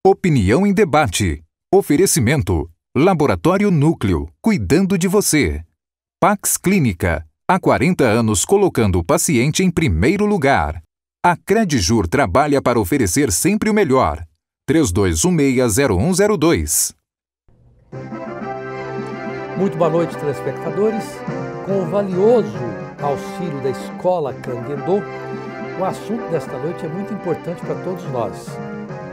Opinião em debate. Oferecimento. Laboratório Núcleo, cuidando de você. Pax Clínica, há 40 anos colocando o paciente em primeiro lugar. A Credjur trabalha para oferecer sempre o melhor. 3216-0102. Muito boa noite, telespectadores. Com o valioso auxílio da Escola Canguendô, o assunto desta noite é muito importante para todos nós.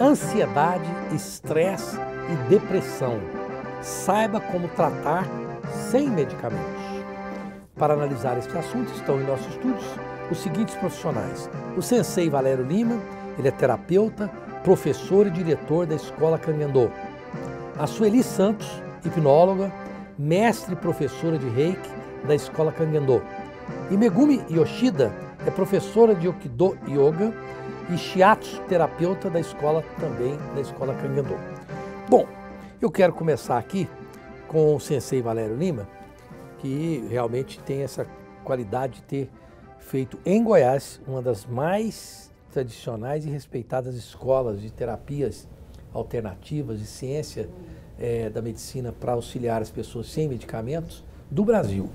Ansiedade, estresse e depressão. Saiba como tratar sem medicamentos. Para analisar este assunto estão em nossos estúdios os seguintes profissionais. O Sensei Valério Lima, ele é terapeuta, professor e diretor da Escola Canguendô. A Sueli Santos, hipnóloga, mestre e professora de Reiki da Escola Canguendô. E Megumi Yoshida é professora de Okido Yoga e Shiatsu, terapeuta da escola também da Escola Canguendô. Bom, eu quero começar aqui com o Sensei Valério Lima, que realmente tem essa qualidade de ter feito em Goiás uma das mais tradicionais e respeitadas escolas de terapias alternativas e ciência da medicina para auxiliar as pessoas sem medicamentos do Brasil.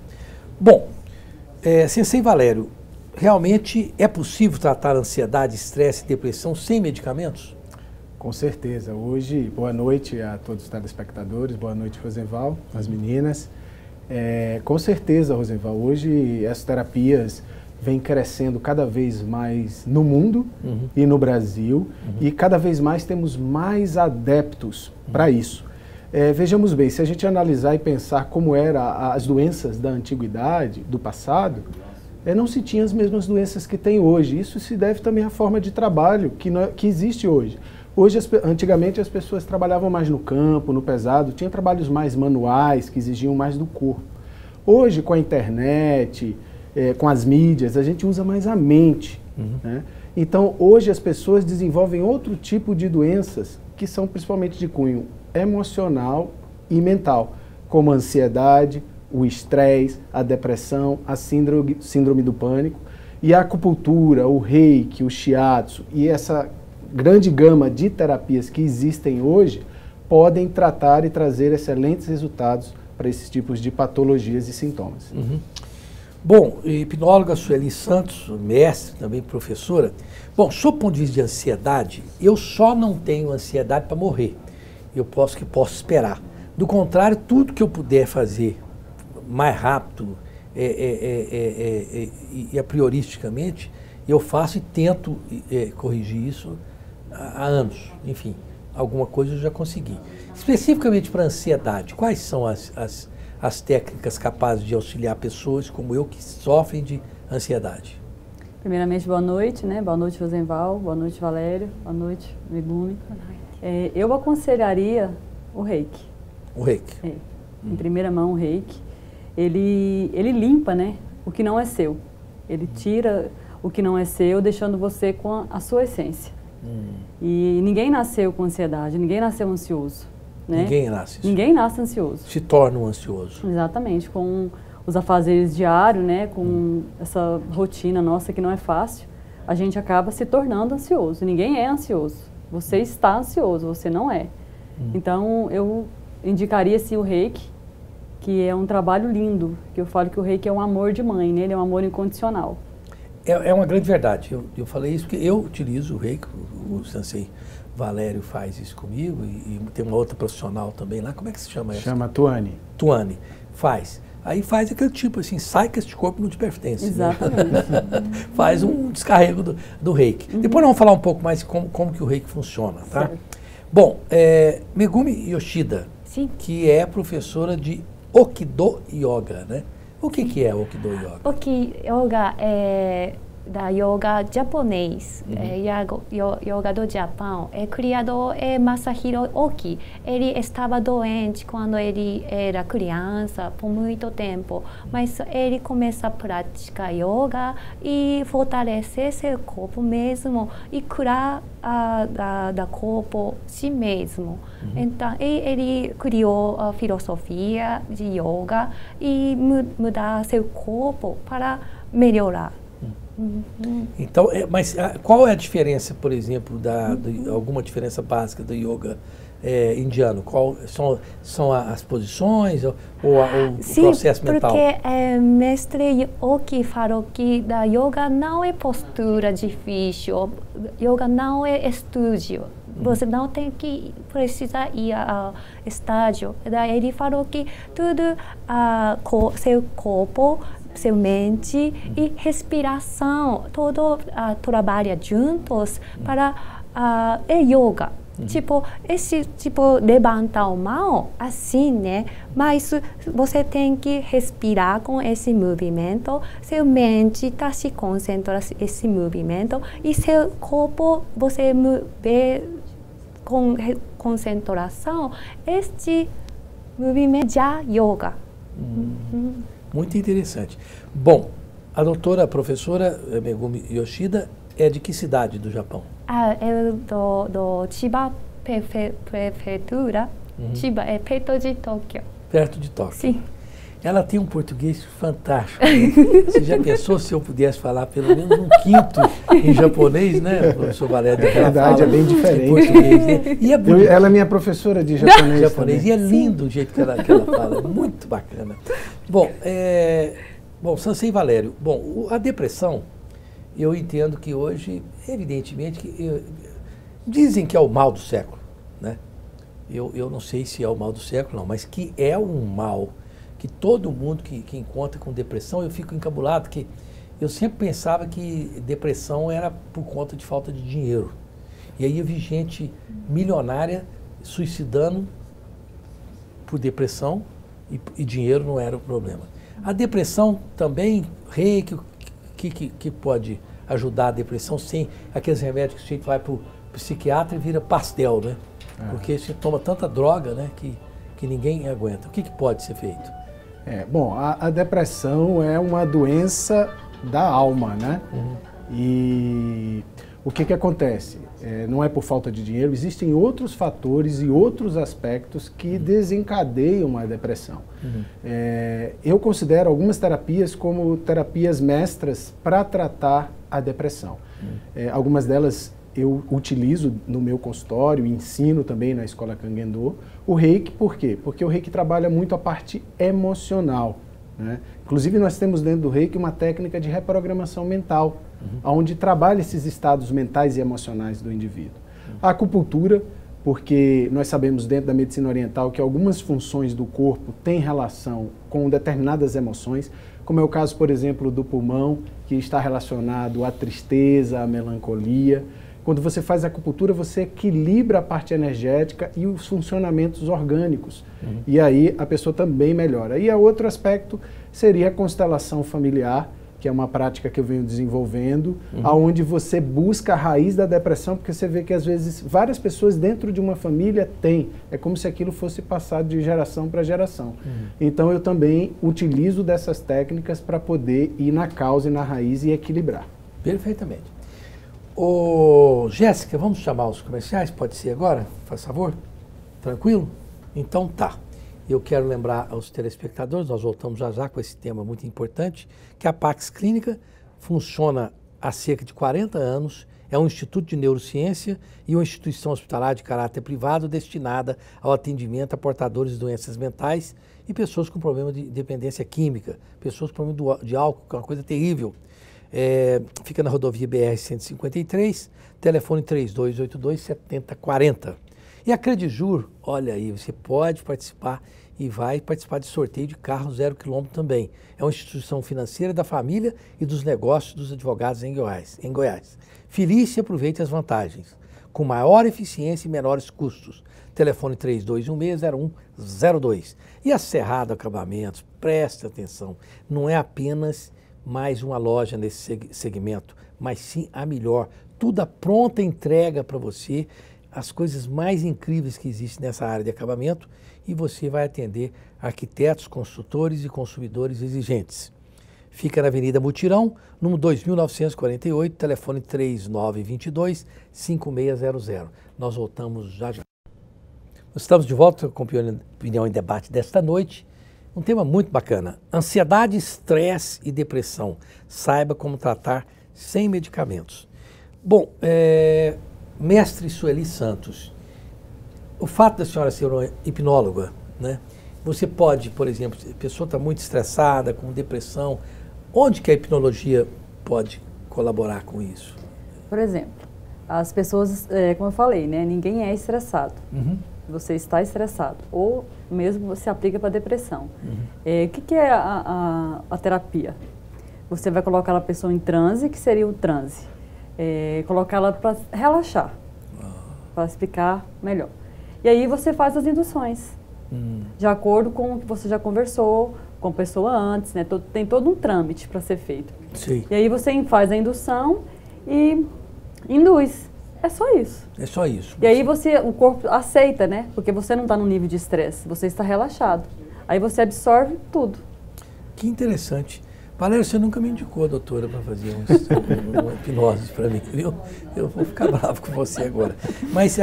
Bom, Sensei Valério, realmente é possível tratar ansiedade, estresse e depressão sem medicamentos? Com certeza. Hoje, boa noite a todos os telespectadores, boa noite, Rosenval, as meninas. Com certeza, Rosenval, hoje as terapias vêm crescendo cada vez mais no mundo e no Brasil, e cada vez mais temos mais adeptos para isso. Vejamos bem, se a gente analisar e pensar como eram as doenças da antiguidade, do passado, não se tinha as mesmas doenças que tem hoje. Isso se deve também à forma de trabalho que existe hoje. Antigamente as pessoas trabalhavam mais no campo, no pesado, tinha trabalhos mais manuais, que exigiam mais do corpo. Hoje, com a internet, com as mídias, a gente usa mais a mente. Né? Então, hoje as pessoas desenvolvem outro tipo de doenças, que são principalmente de cunho emocional e mental, como a ansiedade, o estresse, a depressão, a síndrome do pânico. E a acupuntura, o reiki, o shiatsu e essa grande gama de terapias que existem hoje podem tratar e trazer excelentes resultados para esses tipos de patologias e sintomas. Bom, hipnóloga Sueli Santos, mestre, também professora. Bom, sob o ponto de vista de ansiedade, eu só não tenho ansiedade para morrer. Eu posso esperar. Do contrário, tudo que eu puder fazer mais rápido e a prioristicamente, eu faço e tento corrigir isso há anos. Enfim, alguma coisa eu já consegui. Especificamente para a ansiedade, quais são as técnicas capazes de auxiliar pessoas como eu que sofrem de ansiedade? Primeiramente, boa noite, né? Boa noite, Rosenval, boa noite, Valério, boa noite, Megumi. Eu aconselharia o reiki. O reiki? Em primeira mão, o reiki. Ele limpa, né, o que não é seu. Ele tira o que não é seu, deixando você com a sua essência. E ninguém nasceu com ansiedade, ninguém nasceu ansioso. Né? Ninguém nasce. Ninguém nasce ansioso. Se torna um ansioso. Exatamente, com os afazeres diários, né, com essa rotina nossa que não é fácil, a gente acaba se tornando ansioso. Ninguém é ansioso. Você está ansioso, você não é. Então, eu indicaria sim o reiki, que é um trabalho lindo, que eu falo que o reiki é um amor de mãe, né? Ele é um amor incondicional. É uma grande verdade. Eu falei isso porque eu utilizo o reiki, o Sensei Valério faz isso comigo e tem uma outra profissional também lá. Como é que se chama essa? Chama Tuane. Tuane, faz. Aí faz aquele tipo assim, sai que este corpo não te pertence. Exatamente. Né? Faz um descarrego do reiki. Depois nós vamos falar um pouco mais como que o reiki funciona, tá? Certo. Bom, Megumi Yoshida, Sim. que é professora de Okido Yoga, né? O que é Okido Yoga? Oki Yoga é da yoga japonês, yoga do Japão. É criado Masahiro Oki. Ele estava doente quando ele era criança, por muito tempo. Mas ele começa a praticar yoga e fortalecer seu corpo mesmo e curar da corpo si mesmo. Então, ele criou a filosofia de yoga e mudar seu corpo para melhorar. Então, mas qual é a diferença, por exemplo, alguma diferença básica do yoga indiano? Qual são as posições ou o processo mental? Sim, porque mestre Oki falou que da yoga não é postura difícil, yoga não é estúdio. Você não tem que precisar ir ao estádio. Daí ele falou que tudo, seu corpo, sua mente e respiração, tudo trabalha juntos para yoga. Tipo, levantar a mão, assim, né? Mas você tem que respirar com esse movimento, sua mente está se concentrando nesse movimento e seu corpo, você vê com concentração, este movimento já yoga. Muito interessante. Bom, a professora Megumi Yoshida é de que cidade do Japão? É do Chiba Prefeitura. Chiba é perto de Tóquio. Perto de Tóquio. Sim. Ela tem um português fantástico. Né? Você já pensou se eu pudesse falar pelo menos um quinto em japonês, né, professor Valério? É verdade, é bem diferente. Português, né? E ela é minha professora de japonês. E é lindo o jeito que ela fala, muito bacana. Bom, Sansei Valério, a depressão, eu entendo que hoje, evidentemente, dizem que é o mal do século, né? Eu não sei se é o mal do século, não, mas que é um mal que todo mundo que encontra com depressão, eu fico encabulado, que eu sempre pensava que depressão era por conta de falta de dinheiro. E aí eu vi gente milionária suicidando por depressão e dinheiro não era o problema. A depressão também, Reiki, que pode ajudar a depressão sem aqueles remédios que a gente vai para o psiquiatra e vira pastel, né? Porque você toma tanta droga, né, que ninguém aguenta. O que pode ser feito? A depressão é uma doença da alma, né? E o que acontece? Não é por falta de dinheiro, existem outros fatores e outros aspectos que desencadeiam a depressão. Eu considero algumas terapias como terapias mestras para tratar a depressão. Algumas delas eu utilizo no meu consultório, ensino também na Escola Kangen-do. O Reiki, por quê? Porque o Reiki trabalha muito a parte emocional, né? Inclusive, nós temos dentro do Reiki uma técnica de reprogramação mental, onde trabalha esses estados mentais e emocionais do indivíduo. A acupuntura, porque nós sabemos dentro da medicina oriental que algumas funções do corpo têm relação com determinadas emoções, como é o caso, por exemplo, do pulmão, que está relacionado à tristeza, à melancolia. Quando você faz acupuntura, você equilibra a parte energética e os funcionamentos orgânicos. E aí a pessoa também melhora. E outro aspecto seria a constelação familiar, que é uma prática que eu venho desenvolvendo, onde você busca a raiz da depressão, porque você vê que às vezes várias pessoas dentro de uma família têm. É como se aquilo fosse passado de geração para geração. Então eu também utilizo dessas técnicas para poder ir na causa e na raiz e equilibrar. Perfeitamente. Jéssica, vamos chamar os comerciais? Pode ser agora, faz favor? Tranquilo? Então tá. Eu quero lembrar aos telespectadores, nós voltamos já com esse tema muito importante, que a Pax Clínica funciona há cerca de 40 anos, é um instituto de neurociência e uma instituição hospitalar de caráter privado destinada ao atendimento a portadores de doenças mentais e pessoas com problema de dependência química, pessoas com problema de álcool, que é uma coisa terrível. Fica na rodovia BR-153, telefone 3282-7040. E a Credijur, olha aí, você pode participar e vai participar de sorteio de carro 0 km também. É uma instituição financeira da família e dos negócios dos advogados em Goiás. Felice e aproveite as vantagens, com maior eficiência e menores custos. Telefone 3216-0102. E a Cerrado Acabamentos, preste atenção, não é apenas mais uma loja nesse segmento, mas sim a melhor. Tudo a pronta entrega para você, as coisas mais incríveis que existem nessa área de acabamento, e você vai atender arquitetos, construtores e consumidores exigentes. Fica na Avenida Mutirão, número 2948, telefone 3922-5600. Nós voltamos já. Estamos de volta com Opinião em Debate desta noite. Um tema muito bacana, ansiedade, estresse e depressão. Saiba como tratar sem medicamentos. Bom, mestre Sueli Santos, o fato da senhora ser uma hipnóloga, né? Você pode, por exemplo, se a pessoa está muito estressada, com depressão, onde que a hipnologia pode colaborar com isso? Por exemplo, as pessoas, como eu falei, né, ninguém é estressado. Você está estressado, ou mesmo você aplica para depressão. O que é a terapia? Você vai colocar a pessoa em transe, que seria o transe. Colocá-la para relaxar, para explicar melhor. E aí você faz as induções, de acordo com o que você já conversou com a pessoa antes, né? Tem todo um trâmite para ser feito. Sim. E aí você faz a indução e induz. É só isso. É só isso. E aí o corpo aceita, né? Porque você não está no nível de estresse, você está relaxado. Aí você absorve tudo. Que interessante. Valério, você nunca me indicou a doutora para fazer uma hipnose para mim, viu? Eu vou ficar bravo com você agora. Mas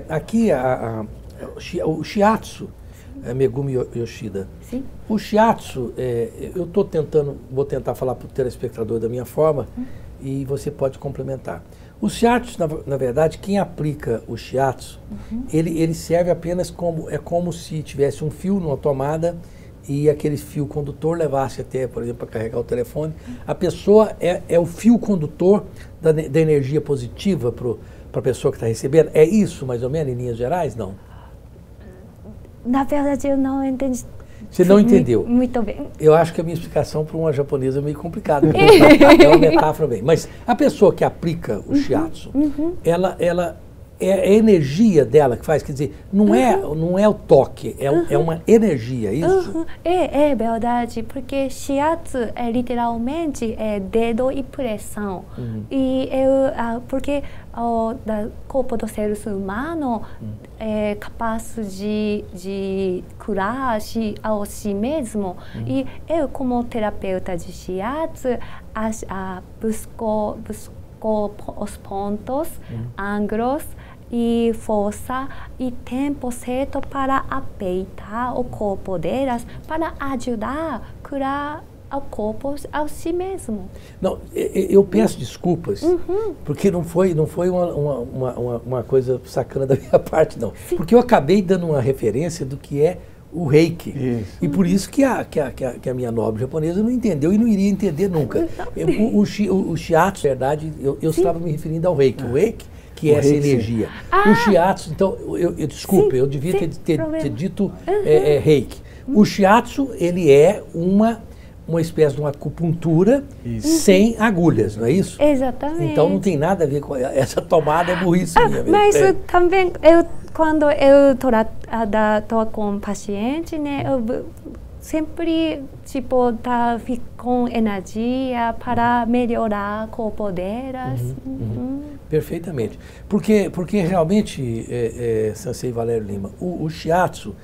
aqui o shiatsu, Megumi Yoshida. Sim. O shiatsu, vou tentar falar para o telespectador da minha forma e você pode complementar. O shiatsu, na verdade, quem aplica o shiatsu, ele serve apenas como se tivesse um fio numa tomada e aquele fio condutor levasse até, por exemplo, para carregar o telefone. A pessoa é o fio condutor da energia positiva para a pessoa que está recebendo. É isso, mais ou menos, em linhas gerais? Não? Na verdade, eu não entendi. Você não entendeu? Muito bem. Eu acho que a minha explicação para uma japonesa é meio complicada. É uma metáfora bem. Mas a pessoa que aplica o shiatsu, ela é a energia dela que faz, quer dizer, não é o toque, é uma energia, isso? É verdade, porque shiatsu literalmente dedo e pressão. E porque o corpo do ser humano é capaz de curar a si mesmo. E eu, como terapeuta de shiatsu, busco os pontos, ângulos e força e tempo certo para apeitar o corpo delas, para ajudar a curar o corpo a si mesmo. Não, eu peço desculpas, porque não foi uma coisa sacana da minha parte, não. Sim. Porque eu acabei dando uma referência do que é o reiki. Isso. E por isso que a minha nobre japonesa não entendeu e não iria entender nunca. O shiatsu, na verdade, eu estava me referindo ao reiki. O reiki, que é essa energia. O shiatsu, então, desculpa, eu devia ter dito reiki. O shiatsu, ele é uma espécie de uma acupuntura sem agulhas, não é isso? Exatamente. Então não tem nada a ver com essa tomada, é burrice minha mesmo. Mas também, quando eu estou com paciente, né, eu sempre, com energia para melhorar o corpo delas. Perfeitamente. Porque realmente, Sensei Valério Lima, o shiatsu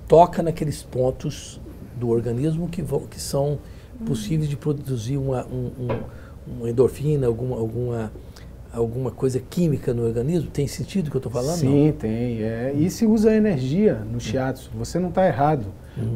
toca naqueles pontos do organismo que são possíveis de produzir uma endorfina, alguma coisa química no organismo. Tem sentido o que eu estou falando? Sim, não? tem. E se usa energia no shiatsu. Você não está errado.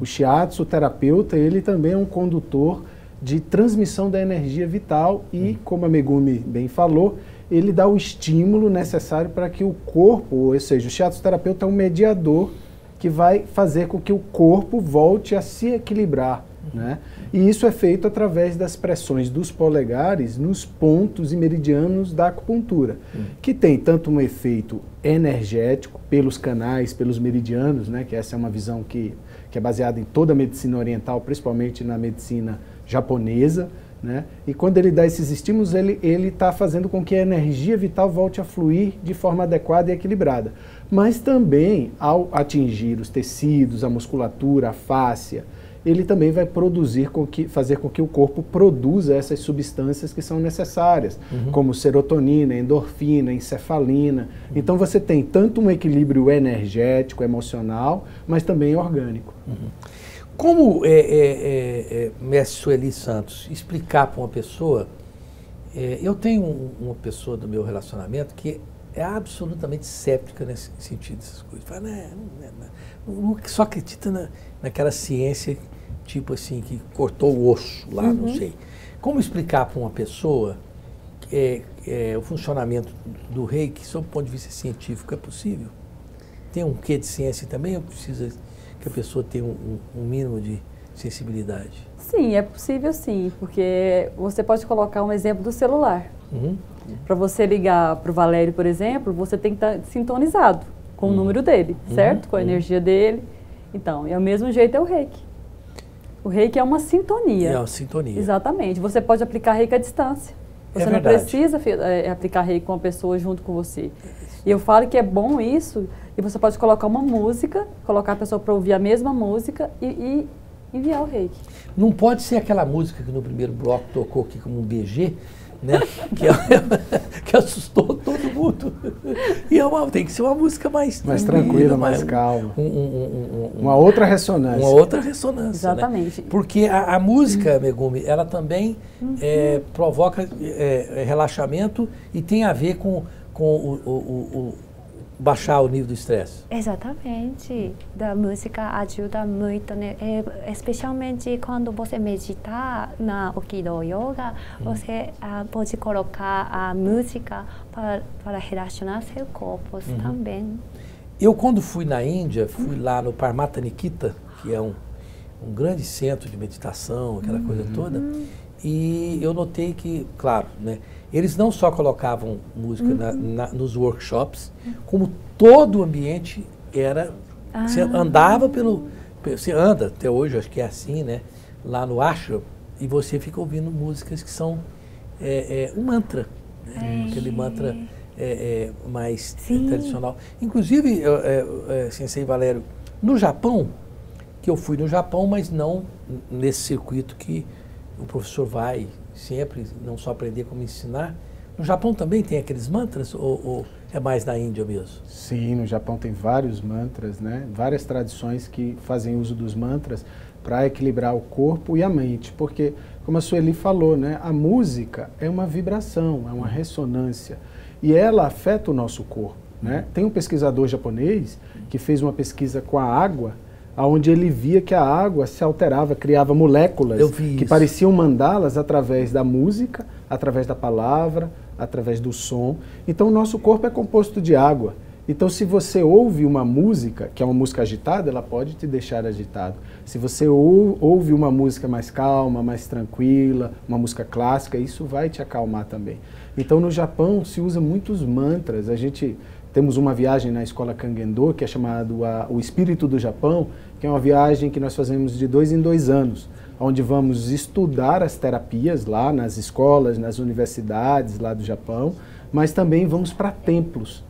O shiatsu, o terapeuta, ele também é um condutor de transmissão da energia vital e, como a Megumi bem falou, ele dá o estímulo necessário para que o corpo, ou seja, o shiatsu terapeuta é um mediador que vai fazer com que o corpo volte a se equilibrar, né? E isso é feito através das pressões dos polegares nos pontos e meridianos da acupuntura, que tem tanto um efeito energético pelos canais, pelos meridianos, né? Que essa é uma visão que é baseada em toda a medicina oriental, principalmente na medicina japonesa, né? E quando ele dá esses estímulos, ele está fazendo com que a energia vital volte a fluir de forma adequada e equilibrada. Mas também, ao atingir os tecidos, a musculatura, a fáscia, ele também vai fazer com que o corpo produza essas substâncias que são necessárias, como serotonina, endorfina, encefalina. Então você tem tanto um equilíbrio energético, emocional, mas também orgânico. Como mestre Sueli Santos explicar para uma pessoa, eu tenho uma pessoa do meu relacionamento que é absolutamente séptica nesse sentido dessas coisas. Fala, não, só acredita naquela ciência, tipo assim, que cortou o osso lá, não sei. Como explicar para uma pessoa o funcionamento do reiki, sob o ponto de vista científico, é possível? Tem um quê de ciência também ou precisa que a pessoa tenha um mínimo de sensibilidade? Sim, é possível sim, porque você pode colocar um exemplo do celular. Para você ligar para o Valério, por exemplo, você tem que estar sintonizado com o número dele, certo? Com a energia dele. Então, e ao mesmo jeito é o reiki. O reiki é uma sintonia. É uma sintonia. Exatamente. Você pode aplicar reiki à distância. Você não precisa aplicar reiki com a pessoa junto com você. E eu falo que é bom isso, e você pode colocar uma música, colocar a pessoa para ouvir a mesma música e enviar o reiki. Não pode ser aquela música que no primeiro bloco tocou aqui como um BG, né? que assustou todo mundo. E tem que ser uma música mais tranquila, mais calma. Uma outra ressonância. Uma outra ressonância. Exatamente. Né? Porque a música, Megumi, ela também provoca relaxamento e tem a ver com baixar o nível do estresse. Exatamente. A música ajuda muito, né? Especialmente quando você meditar na Okido Yoga, você pode colocar a música para relaxar seu corpo também. Eu, quando fui na Índia, fui lá no Paramatta Nikita, que é um grande centro de meditação, aquela coisa toda, e eu notei que, claro, né, eles não só colocavam música nos workshops, como todo o ambiente era... Você andava você anda até hoje, acho que é assim, né? Lá no ashram, e você fica ouvindo músicas que são um mantra, né? Aquele mantra mais tradicional. Inclusive, Sensei Valério, no Japão, que eu fui no Japão, mas não nesse circuito que o professor vai sempre, não só aprender como ensinar. No Japão também tem aqueles mantras ou é mais na Índia mesmo? Sim, no Japão tem vários mantras, né? Várias tradições que fazem uso dos mantras para equilibrar o corpo e a mente, porque, como a Sueli falou, né, a música é uma vibração, é uma ressonância, e ela afeta o nosso corpo, né? Tem um pesquisador japonês que fez uma pesquisa com a água, onde ele via que a água se alterava, criava moléculas que pareciam mandalas através da música, através da palavra, através do som. Então o nosso corpo é composto de água. Então se você ouve uma música, que é uma música agitada, ela pode te deixar agitado. Se você ouve uma música mais calma, mais tranquila, uma música clássica, isso vai te acalmar também. Então no Japão se usa muitos mantras. Temos uma viagem na escola Kangen-do, que é chamada O Espírito do Japão, que é uma viagem que nós fazemos de 2 em 2 anos, onde vamos estudar as terapias lá nas escolas, nas universidades lá do Japão, mas também vamos para templos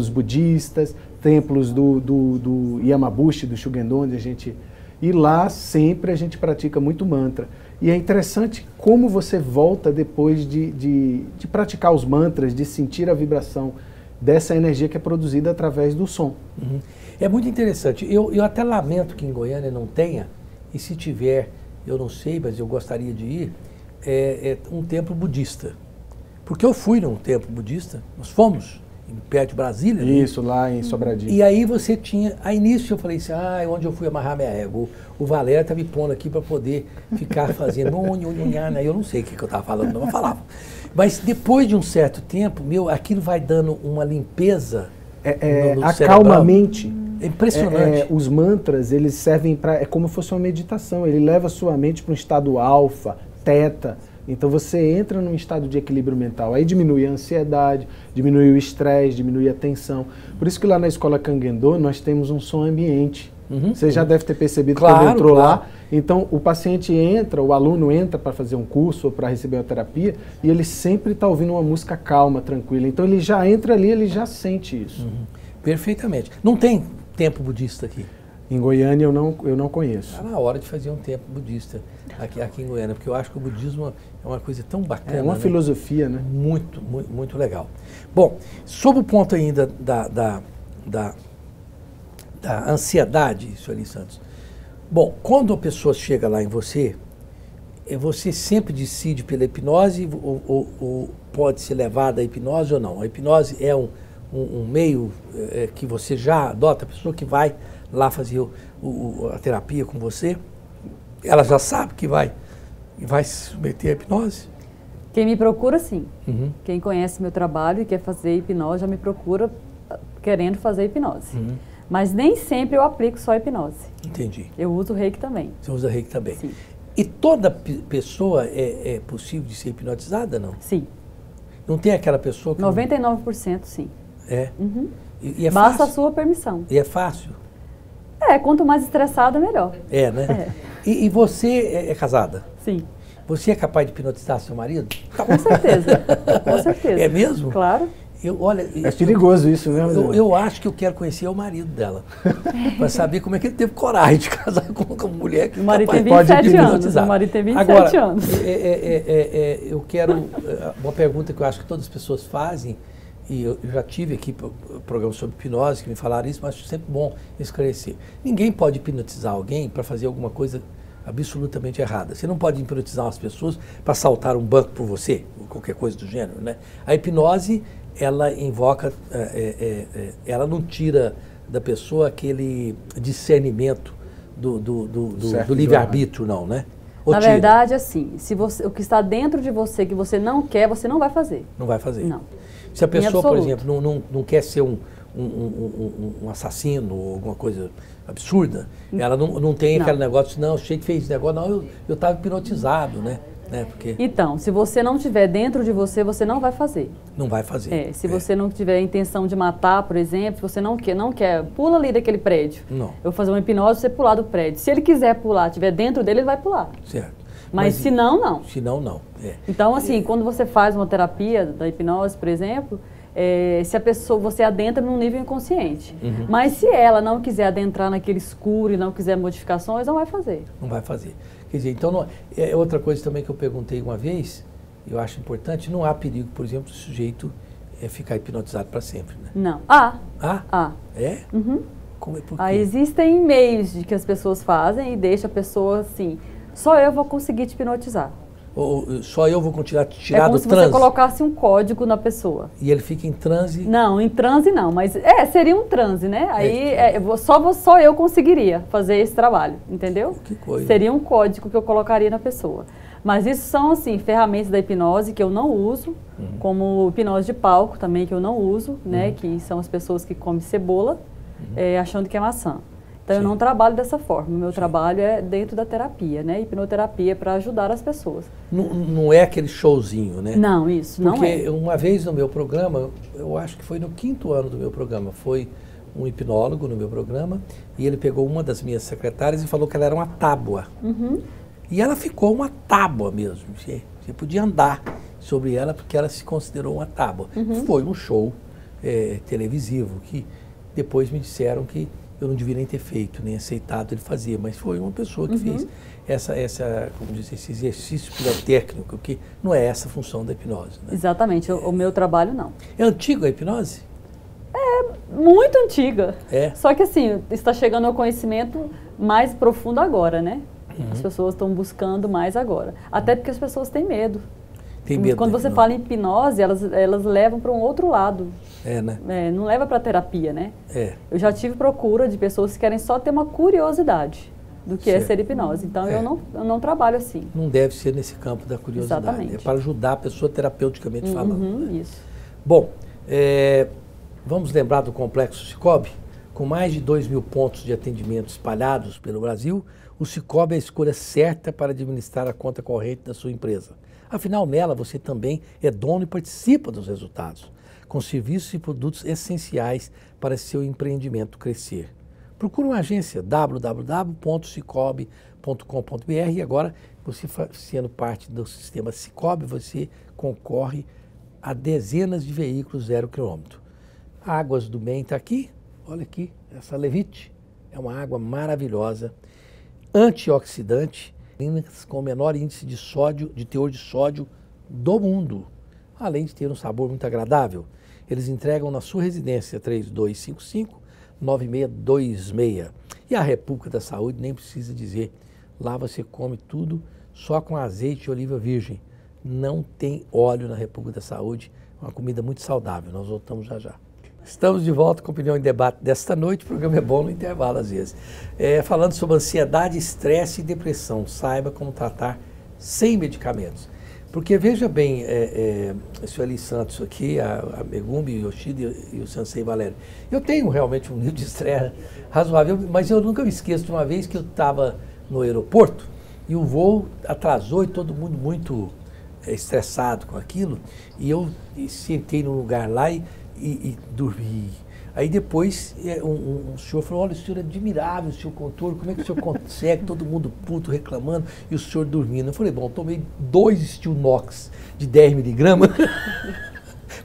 budistas, templos do Yamabushi, do Shugendon, e lá sempre a gente pratica muito mantra. E é interessante como você volta depois de praticar os mantras, de sentir a vibração dessa energia que é produzida através do som. É muito interessante. Eu até lamento que em Goiânia não tenha, e se tiver, eu não sei, mas eu gostaria de ir, um templo budista. Porque eu fui num templo budista, nós fomos, perto de Brasília. Isso, lá em Sobradinho. E aí você tinha, a início eu falei assim, onde eu fui amarrar minha égua? O Valério está me pondo aqui para poder ficar fazendo, eu não sei o que eu estava falando, não falava. Mas depois de um certo tempo, aquilo vai dando uma limpeza no acalma a mente. É impressionante. Os mantras, eles servem para... É como se fosse uma meditação. Ele leva a sua mente para um estado alfa, teta. Então você entra num estado de equilíbrio mental. Aí diminui a ansiedade, diminui o estresse, diminui a tensão. Por isso que lá na escola Kangen-do nós temos um som ambiente. Você já deve ter percebido quando entrou lá. Então o paciente entra, o aluno entra para fazer um curso ou para receber uma terapia e ele sempre está ouvindo uma música calma, tranquila. Então ele já entra ali, ele já sente isso. Perfeitamente. Não tem templo budista aqui? Em Goiânia eu não conheço. Está na hora de fazer um templo budista aqui em Goiânia, porque eu acho que o budismo é uma coisa tão bacana. É uma filosofia, né? Muito, muito, muito legal. Bom, sobre o ponto ainda da ansiedade, Sueli Santos. Bom, quando a pessoa chega lá em você sempre decide pela hipnose ou pode ser levada à hipnose ou não? A hipnose é um meio que você já adota, a pessoa que vai lá fazer a terapia com você, ela já sabe que vai se submeter à hipnose? Quem me procura, sim. Quem conhece meu trabalho e quer fazer hipnose, já me procura querendo fazer hipnose. Mas nem sempre eu aplico só hipnose. Entendi. Eu uso o reiki também. Você usa reiki também. Sim. E toda pessoa é possível de ser hipnotizada, não? Sim. Não tem aquela pessoa que... 99% sim. É? E é Basta fácil? a sua permissão. E é fácil? Quanto mais estressado, melhor. É, né? E você é casada? Sim. Você é capaz de hipnotizar seu marido? Com certeza. Com certeza. É mesmo? Claro. Olha, É perigoso isso, né? Eu acho que eu quero conhecer o marido dela. Para saber como é que ele teve coragem de casar com uma mulher que O marido tem capaz 27 de anos. hipnotizar. O marido tem 27 Agora, anos. eu quero... Uma pergunta que eu acho que todas as pessoas fazem, e eu já tive aqui programa sobre hipnose que me falaram isso, mas acho sempre bom esclarecer. Ninguém pode hipnotizar alguém para fazer alguma coisa absolutamente errada. Você não pode hipnotizar as pessoas para assaltar um banco por você, ou qualquer coisa do gênero, né? A hipnose, ela invoca, ela não tira da pessoa aquele discernimento do livre-arbítrio, não, né? Ou Na tira? verdade, assim, se o que está dentro de você, que você não quer, você não vai fazer. Não vai fazer. Não. Se a pessoa, por absoluto. exemplo, não quer ser um assassino ou alguma coisa absurda, ela não tem aquele negócio, não, o Sheik fez esse negócio, não, eu estava hipnotizado, né? Porque Então, se você não tiver dentro de você, você não vai fazer. não vai fazer. Se você não tiver a intenção de matar, por exemplo, se você não quer, pula ali daquele prédio. Não. Eu vou fazer uma hipnose, você pular do prédio. Se ele quiser pular, estiver dentro dele, ele vai pular. Certo. Mas se não, não. Se não, não. Então, assim, quando você faz uma terapia da hipnose, por exemplo, se a pessoa, você adentra num nível inconsciente. Mas se ela não quiser adentrar naquele escuro e não quiser modificações, não vai fazer. Não vai fazer. Quer dizer, então, outra coisa também que eu perguntei uma vez, eu acho importante, não há perigo, por exemplo, do sujeito ficar hipnotizado para sempre, né? Não. É? Como é? Por quê? Existem meios de que as pessoas fazem e deixa a pessoa assim, só eu vou conseguir te hipnotizar. Ou só eu vou continuar tirar É como do se transe? você colocasse um código na pessoa. E ele fica em transe? Não, em transe não, mas seria um transe, né? Aí só eu conseguiria fazer esse trabalho, entendeu? Que coisa. Seria um código que eu colocaria na pessoa. Mas isso são, assim, ferramentas da hipnose que eu não uso, como hipnose de palco também que eu não uso, né? Que são as pessoas que comem cebola achando que é maçã. Então, eu não trabalho dessa forma. O meu trabalho é dentro da terapia, né? Hipnoterapia para ajudar as pessoas. Não é aquele showzinho, né? Não, isso não é. Porque uma vez no meu programa, eu acho que foi no 5º ano do meu programa, foi um hipnólogo no meu programa, e ele pegou uma das minhas secretárias e falou que ela era uma tábua. E ela ficou uma tábua mesmo. Você podia andar sobre ela porque ela se considerou uma tábua. Foi um show televisivo que depois me disseram que eu não devia nem ter feito, nem aceitado ele fazer, mas foi uma pessoa que fez como dizer, esse exercício técnico, que não é essa a função da hipnose. Né? Exatamente, o meu trabalho não. É antiga a hipnose? Muito antiga. É. Só que assim, está chegando ao conhecimento mais profundo agora, né? As pessoas estão buscando mais agora. Até porque as pessoas têm medo. Tem medo. Quando você fala em hipnose, elas levam para um outro lado. Né? Não leva para terapia, né? Eu já tive procura de pessoas que querem só ter uma curiosidade do que é ser hipnose. Então, eu não trabalho assim. Não deve ser nesse campo da curiosidade. Exatamente. É para ajudar a pessoa terapeuticamente falando. Né? Isso. Bom, vamos lembrar do Complexo Cicobi? Com mais de 2.000 pontos de atendimento espalhados pelo Brasil, o Cicobi é a escolha certa para administrar a conta corrente da sua empresa. Afinal, nela você também é dono e participa dos resultados, com serviços e produtos essenciais para seu empreendimento crescer. Procure uma agência www.cicobi.com.br e agora, você sendo parte do sistema Cicobi, você concorre a dezenas de veículos 0 km. Águas do Bem está aqui, olha aqui, essa Levite é uma água maravilhosa, antioxidante, com o menor índice de teor de sódio do mundo, além de ter um sabor muito agradável. Eles entregam na sua residência 3255-9626. E a República da Saúde, nem precisa dizer, lá você come tudo só com azeite de oliva virgem. Não tem óleo na República da Saúde, uma comida muito saudável. Nós voltamos já já. Estamos de volta com Opinião em Debate desta noite, o programa é bom no intervalo às vezes. Falando sobre ansiedade, estresse e depressão, saiba como tratar sem medicamentos. Porque veja bem, Sueli Santos aqui, a Megumi, o Yoshida e o Sensei Valério. Eu tenho realmente um nível de estresse razoável, mas eu nunca me esqueço de uma vez que eu estava no aeroporto e o voo atrasou e todo mundo muito estressado com aquilo. E eu sentei num lugar lá e dormi. Aí depois um senhor falou, olha, o senhor é admirável, o senhor controle, como é que o senhor consegue, todo mundo puto, reclamando, e o senhor dormindo. Eu falei, bom, eu tomei 2 Stilnox de 10 miligramas,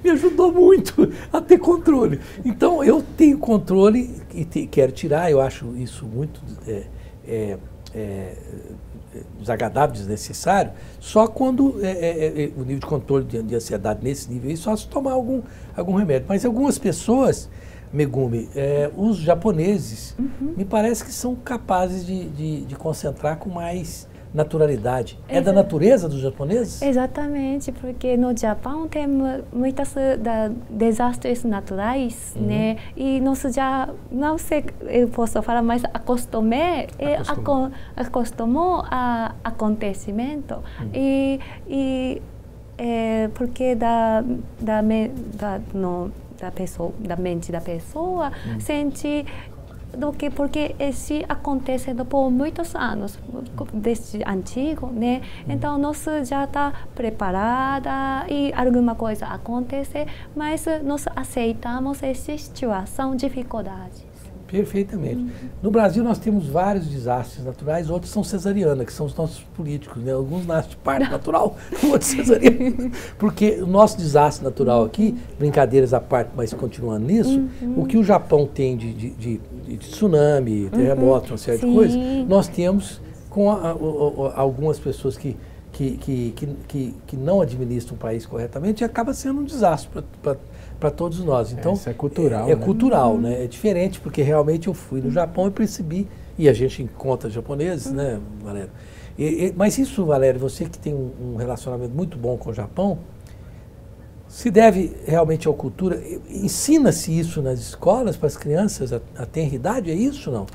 me ajudou muito a ter controle. Então, eu tenho controle e quero tirar, eu acho isso muito desagradável, desnecessário, só quando o nível de controle de ansiedade nesse nível aí, só se tomar algum remédio. Mas algumas pessoas, Megumi, os japoneses, me parece que são capazes de concentrar com mais naturalidade. É da natureza dos japoneses? Exatamente, porque no Japão tem muitos desastres naturais, né? E nós já, não sei, eu posso falar, mas acostumou a acontecimento. Porque da mente da pessoa sente porque esse acontece por muitos anos, desde antigo, né? Então, nós já está preparada e alguma coisa acontece, mas nós aceitamos essa situação, dificuldades. Perfeitamente. No Brasil nós temos vários desastres naturais, outros são cesariana, que são os nossos políticos, né? Alguns nascem de parto natural, outros cesariana. Porque o nosso desastre natural aqui, brincadeiras à parte, mas continuando nisso, o que o Japão tem de tsunami, terremoto, uma série de coisas, nós temos com algumas pessoas que não administram o país corretamente, e acaba sendo um desastre para todos nós. Então, isso é cultural. É cultural, né? É diferente, porque realmente eu fui no Japão e percebi, e a gente encontra japoneses, né, Valério? Mas isso, Valério, você que tem um relacionamento muito bom com o Japão, se deve realmente à cultura, ensina-se isso nas escolas para as crianças, a tenra idade, é isso ou não?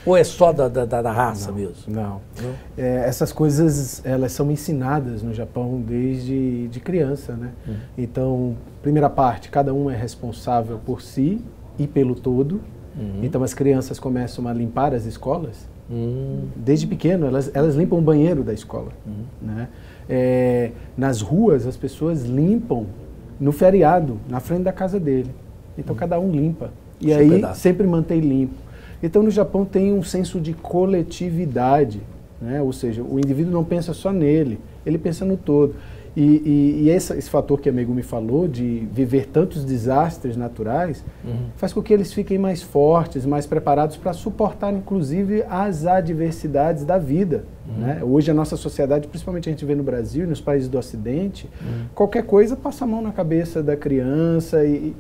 Ou é só da raça mesmo? Não. Essas coisas, elas são ensinadas no Japão desde criança, né? Então, primeira parte, cada um é responsável por si e pelo todo. Então, as crianças começam a limpar as escolas. Desde pequeno, elas limpam o banheiro da escola. Né? Nas ruas, as pessoas limpam no feriado, na frente da casa dele. Então, cada um limpa. E aí, sempre mantém limpo. Então, no Japão tem um senso de coletividade, né? Ou seja, o indivíduo não pensa só nele, ele pensa no todo. E esse fator que a Megumi falou, de viver tantos desastres naturais, faz com que eles fiquem mais fortes, mais preparados para suportar, inclusive, as adversidades da vida. Né? Hoje, a nossa sociedade, principalmente a gente vê no Brasil e nos países do Ocidente, qualquer coisa passa a mão na cabeça da criança e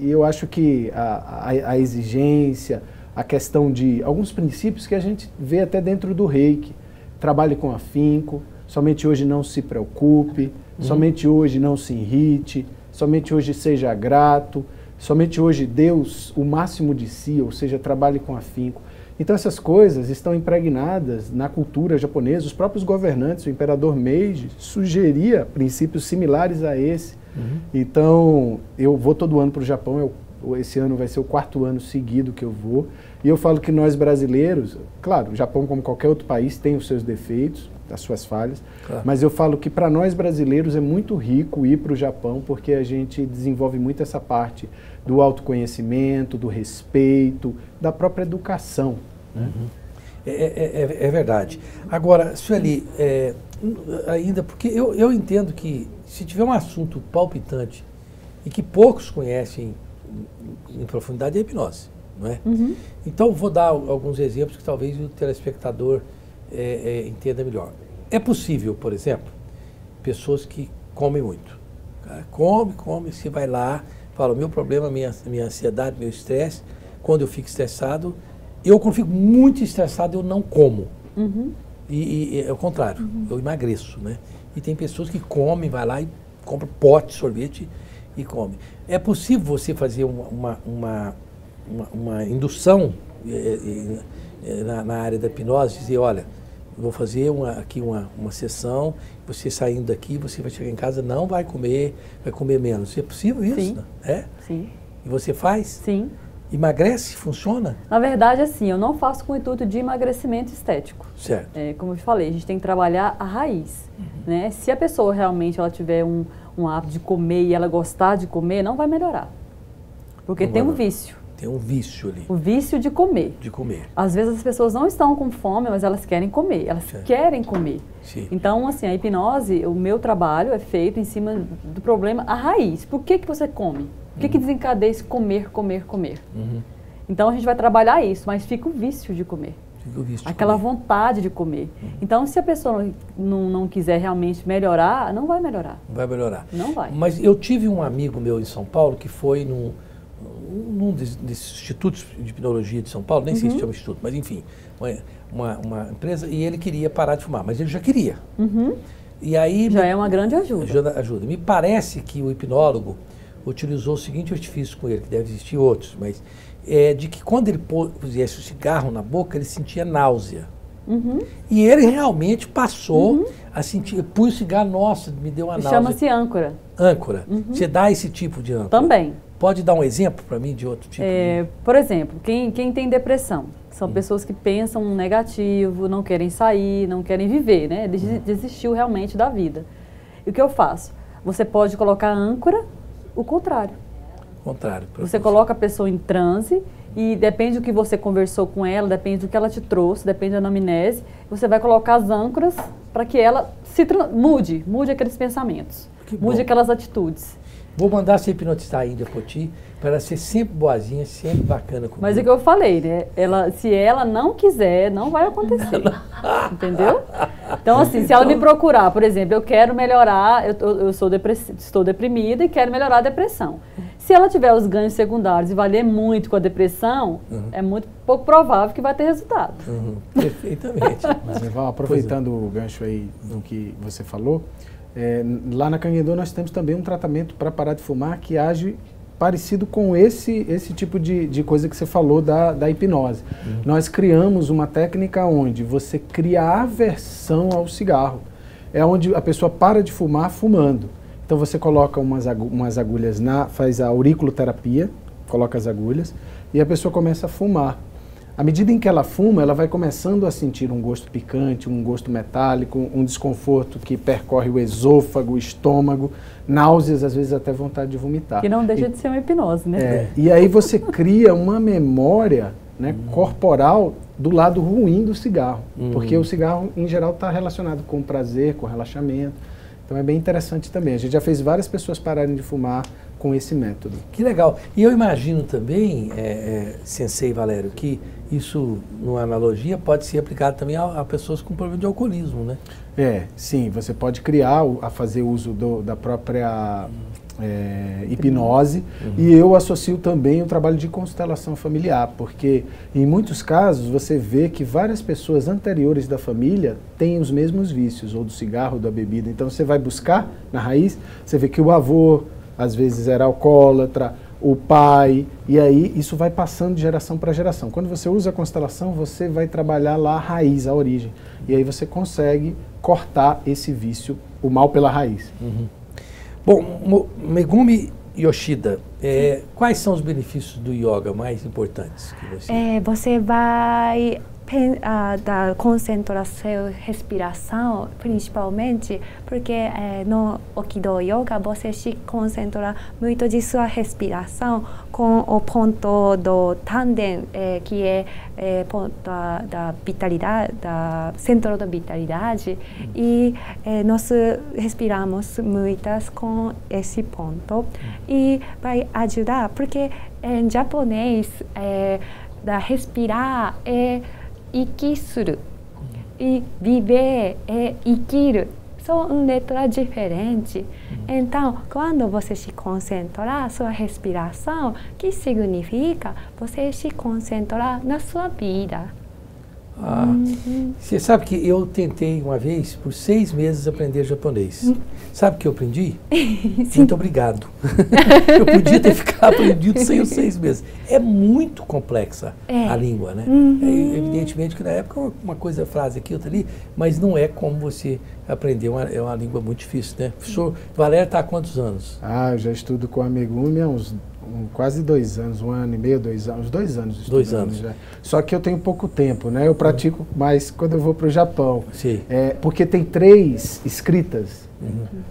eu acho que a exigência, a questão de alguns princípios que a gente vê até dentro do Reiki. Trabalhe com afinco, somente hoje não se preocupe, somente hoje não se irrite, somente hoje seja grato, somente hoje dê o máximo de si, ou seja, trabalhe com afinco. Então essas coisas estão impregnadas na cultura japonesa. Os próprios governantes, o imperador Meiji, sugeria princípios similares a esse. Então, eu vou todo ano para o Japão, esse ano vai ser o 4º ano seguido que eu vou, e eu falo que nós brasileiros, claro, o Japão, como qualquer outro país, tem os seus defeitos, as suas falhas, mas eu falo que para nós brasileiros é muito rico ir para o Japão, porque a gente desenvolve muito essa parte do autoconhecimento, do respeito, da própria educação. Né? É verdade. Agora, Sueli, ainda porque eu entendo que se tiver um assunto palpitante e que poucos conhecem em profundidade, é a hipnose, não é? Então, vou dar alguns exemplos que talvez o telespectador entenda melhor. É possível, por exemplo, pessoas que comem muito. Cara, come, você vai lá, fala, o meu problema, minha ansiedade, meu estresse, quando eu fico estressado, quando fico muito estressado, eu não como. E é o contrário, eu emagreço, né? E tem pessoas que comem, vai lá e compra pote de sorvete e come. É possível você fazer uma indução na área da hipnose, dizer, olha, vou fazer aqui uma sessão, você saindo daqui, você vai chegar em casa, não vai comer menos. É possível isso? Sim. É? Sim. E você faz? Sim. Emagrece? Funciona? Na verdade, assim, eu não faço com o intuito de emagrecimento estético. Certo. Como eu te falei, a gente tem que trabalhar a raiz. Né? Se a pessoa realmente ela tiver um hábito de comer e ela gostar de comer, não vai melhorar. Porque tem um vício. Tem um vício ali. O vício de comer. De comer. Às vezes as pessoas não estão com fome, mas elas querem comer. Elas querem comer. Sim. Então, assim, a hipnose, o meu trabalho é feito em cima do problema, a raiz. Por que você come? O que desencadeia esse comer? Então, a gente vai trabalhar isso, mas fica o vício de comer. Fica o vício de aquela comer. vontade de comer. Então, se a pessoa não quiser realmente melhorar, não vai melhorar. Não vai melhorar. Não vai. Mas eu tive um amigo meu em São Paulo que foi num desses institutos de hipnologia de São Paulo, nem sei se chama instituto, mas enfim, uma empresa, e ele queria parar de fumar, mas ele já queria. E aí já é uma grande ajuda. Ajuda. Me parece que o hipnólogo utilizou o seguinte artifício com ele, que deve existir outros, mas de que quando ele pusesse o cigarro na boca, ele sentia náusea. E ele realmente passou a sentir, pus o cigarro, nossa, me deu uma náusea. Chama-se âncora. Âncora. Você dá esse tipo de âncora? Também. Pode dar um exemplo para mim de outro tipo? Por exemplo, quem tem depressão, são pessoas que pensam negativo, não querem sair, não querem viver, né? Desistiu realmente da vida. E o que eu faço? Você pode colocar âncora, o contrário. Você coloca a pessoa em transe e depende do que você conversou com ela, depende do que ela te trouxe, depende da anamnese, você vai colocar as âncoras para que ela mude aqueles pensamentos, mude aquelas atitudes. Vou mandar você hipnotizar a Índia Poti para ela ser sempre boazinha, sempre bacana comigo. Mas é o que eu falei, né? Se ela não quiser, não vai acontecer. Entendeu? Então, assim, se ela me procurar, por exemplo, eu quero melhorar, estou deprimida e quero melhorar a depressão. Se ela tiver os ganhos secundários e valer muito com a depressão, é muito pouco provável que vai ter resultado. Perfeitamente. Mas, Eval, aproveitando o gancho aí do que você falou, lá na Canguendô nós temos também um tratamento para parar de fumar que age parecido com esse tipo de coisa que você falou da hipnose. Nós criamos uma técnica onde você cria aversão ao cigarro. É onde a pessoa para de fumar fumando. Então você coloca umas agulhas, faz a auriculoterapia, coloca as agulhas e a pessoa começa a fumar. À medida em que ela fuma, ela vai começando a sentir um gosto picante, um gosto metálico, um desconforto que percorre o esôfago, o estômago, náuseas, às vezes até vontade de vomitar. Que não deixa de ser uma hipnose, né? E aí você cria uma memória, né, corporal do lado ruim do cigarro, porque o cigarro, em geral, está relacionado com prazer, com relaxamento. Então é bem interessante também. A gente já fez várias pessoas pararem de fumar com esse método. Que legal. E eu imagino também, Sensei Valério, que isso, numa analogia, pode ser aplicado também a pessoas com problema de alcoolismo, né? Sim. Você pode criar, fazer uso da própria hipnose e eu associo também o trabalho de constelação familiar, porque em muitos casos você vê que várias pessoas anteriores da família têm os mesmos vícios, ou do cigarro, ou da bebida. Então você vai buscar na raiz, você vê que o avô às vezes era alcoólatra, o pai, e aí isso vai passando de geração para geração. Quando você usa a constelação, você vai trabalhar lá a raiz, a origem, e aí você consegue cortar esse vício, o mal pela raiz. Bom, Megumi Yoshida, quais são os benefícios do yoga mais importantes que você... Você vai concentrar sua respiração, principalmente, porque no Okido Yoga você se concentra muito de sua respiração com o ponto do tandem, que é ponto da vitalidade, centro da vitalidade, e nós respiramos muitas com esse ponto e vai ajudar, porque em japonês respirar é ikisuru e viver é ikiru. São letras diferentes. Então, quando você se concentrar sua respiração, que significa você se concentrar na sua vida. Você sabe que eu tentei uma vez, por 6 meses, aprender japonês. Sabe o que eu aprendi? Muito obrigado. Eu podia ter ficado aprendido sem os 6 meses. É muito complexa a língua, né? Evidentemente que na época uma coisa, frase aqui, outra ali, mas não é como você aprender, é uma língua muito difícil, né? Professor Valério está há quantos anos? Eu já estudo com a Megumi há uns quase 2 anos, 1 ano e meio, 2 anos, 2 anos. 2 anos. Já. Só que eu tenho pouco tempo, né? Eu pratico mais quando eu vou para o Japão. Sim. Porque tem 3 escritas.